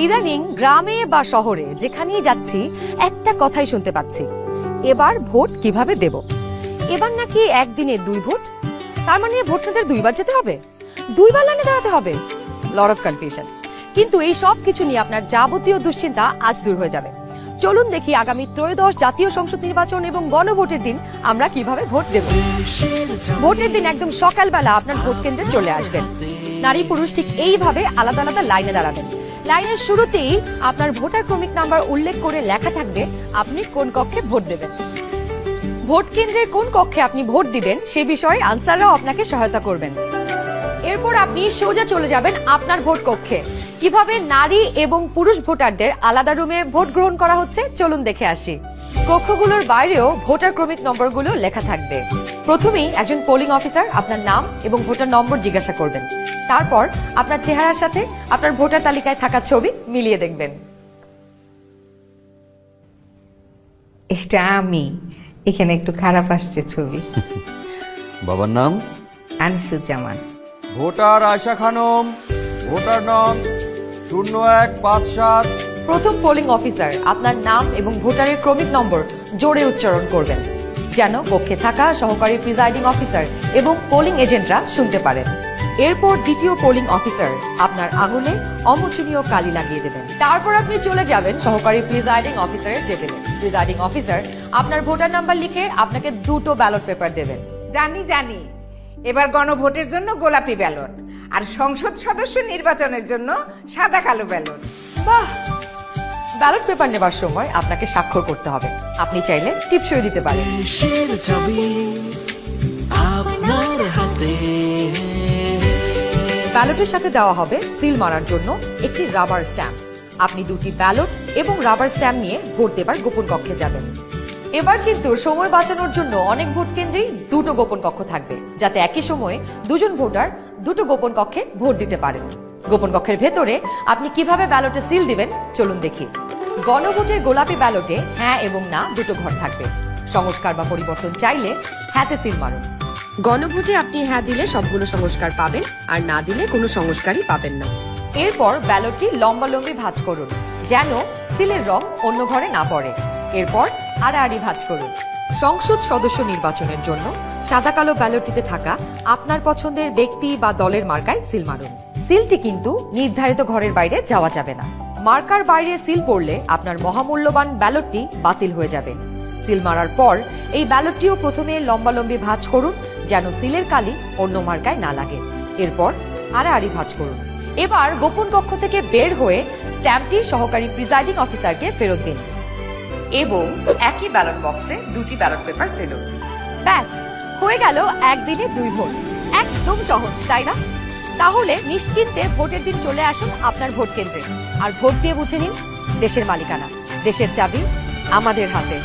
ইদানিং গ্রামে বা শহরে যেখানেই যাচ্ছি একটা কথাই শুনতে পাচ্ছি, এবার ভোট কিভাবে দেব। এবার নাকি একদিনে 2 ভোট, তার মানে ভোট সেন্টার 2 বার যেতে হবে, 2 বার লাইনে দাঁড়াতে হবে। Lot of confusion. কিন্তু এই সব কিছু নিয়ে আপনার যাবতীয় দুশ্চিন্তা আজ দূর হয়ে যাবে। চলুন দেখি আগামী ত্রয়োদশ জাতীয় সংসদ নির্বাচন এবং গণভোটের দিন আমরা কিভাবে ভোট দেব। ভোটের দিন একদম সকালবেলা আপনার ভোট কেন্দ্রে চলে আসবেন। নারী পুরুষ ঠিক এইভাবে আলাদা আলাদা লাইনে দাঁড়াবেন। লাইনের শুরুতেই আপনার ভোটার ক্রমিক নাম্বার উল্লেখ করে লেখা থাকবে আপনি কোন কক্ষে ভোট দেবেন। ভোট কেন্দ্রের কোন কক্ষে আপনি ভোট দিবেন সে বিষয়ে আনসাররাও আপনাকে সহায়তা করবেন। এরপর আপনি সোজা চলে যাবেন আপনার ভোট কক্ষে। কিভাবে নারী এবং পুরুষ ভোটারদের আলাদা রুমে ভোট গ্রহণ করা হচ্ছে চলুন দেখে আসি। কক্ষগুলোর বাইরেও ভোটার ক্রমিক নম্বরগুলো লেখা থাকবে। প্রথমেই একজন পোলিং অফিসার আপনার নাম এবং ভোটার নম্বর জিজ্ঞাসা করবেন। তারপর আপনার চেহারার সাথে আপনার ভোটার তালিকায় থাকা ছবি মিলিয়ে দেখবেন। এটা আমি, এখানে একটু খারাপ আসছে ছবি। বাবার নাম আনিসুজ্জামান। ভোটার আয়শা খানম, ভোটার নং 0157। প্রথম পোলিং অফিসার আপনার নাম এবং ভোটারের ক্রমিক নম্বর জোরে উচ্চারণ করবেন, যেন কক্ষে থাকা সহকারী প্রিজাইডিং অফিসার এবং পোলিং এজেন্টরা শুনতে পারেন। এরপর দ্বিতীয় পোলিং অফিসার আপনার আঙুলে অমোচনীয় কালি লাগিয়ে দেবেন। তারপর আপনি চলে যাবেন সহকারী প্রিজাইডিং অফিসারের টেবিলে। প্রিজাইডিং অফিসার আপনার ভোটার নাম্বার লিখে আপনাকে 2টো ব্যালট পেপার দেবেন। জানি এবার গণভোটের জন্য গোলাপি ব্যালট আর সংসদ সদস্য নির্বাচনের জন্য সাদা কালো ব্যালট। বাহ! ব্যালট পেপার নেবার সময় আপনাকে স্বাক্ষর করতে হবে। আপনি চাইলে টিপসই দিতে পারেন। দেশের ছবি আপনার হাতে। ব্যালটের সাথে দেওয়া হবে সিল মারার জন্য একটি রাবার স্ট্যাম্প। আপনি 2টি ব্যালট এবং রাবার স্ট্যাম্প নিয়ে ভোট দেবার গোপন কক্ষে যাবেন। এবার কিন্তু সময় বাঁচানোর জন্য অনেক ভোট কেন্দ্রেই 2টো গোপন কক্ষ থাকবে, যাতে একই সময়ে 2জন ভোটার 2টো গোপন কক্ষে ভোট দিতে পারেন। গোপন কক্ষের ভেতরে আপনি কিভাবে ব্যালটে সিল দিবেন চলুন দেখি। গণভোটের গোলাপি ব্যালটে হ্যাঁ এবং না 2টো ঘর থাকবে। সংস্কার বা পরিবর্তন চাইলে হ্যাঁতে সিল মারুন। গণভোটে আপনি হ্যাঁ দিলে সবগুলো সংস্কার পাবেন, আর না দিলে কোনো সংস্কারই পাবেন না। এরপর ব্যালটটি লম্বালম্বি ভাঁজ করুন, যেন সিলের রং অন্য ঘরে না পড়ে। এরপর আড়াআড়ি ভাঁজ করুন। সংসদ সদস্য নির্বাচনের জন্য সাদা কালো ব্যালটটিতে থাকা আপনার পছন্দের ব্যক্তি বা দলের মার্কায় সিল মারুন। সিলটি কিন্তু নির্ধারিত ঘরের বাইরে যাওয়া যাবে না। মার্কার বাইরে সিল পড়লে আপনার মহামূল্যবান ব্যালটটি বাতিল হয়ে যাবে। সিল মারার পর এই ব্যালটটিও প্রথমে লম্বালম্বি ভাঁজ করুন, যেন সিলের কালি অন্য মার্কায় না লাগে। এরপর আড়াআড়ি ভাঁজ করুন। এবার গোপন কক্ষ থেকে বের হয়ে স্ট্যাম্পটি সহকারী প্রিজাইডিং অফিসারকে ফেরত দিন এবং একই ব্যালট বক্সে 2টি ব্যালট পেপার ফেলুন। ব্যাস, হয়ে গেল একদিনে 2 ভোট। একদম সহজ, তাই না? তাহলে নিশ্চিন্তে ভোটের দিন চলে আসুন আপনার ভোট কেন্দ্রে আর ভোট দিয়ে বুঝে নিন দেশের মালিকানা, দেশের চাবি আমাদের হাতে।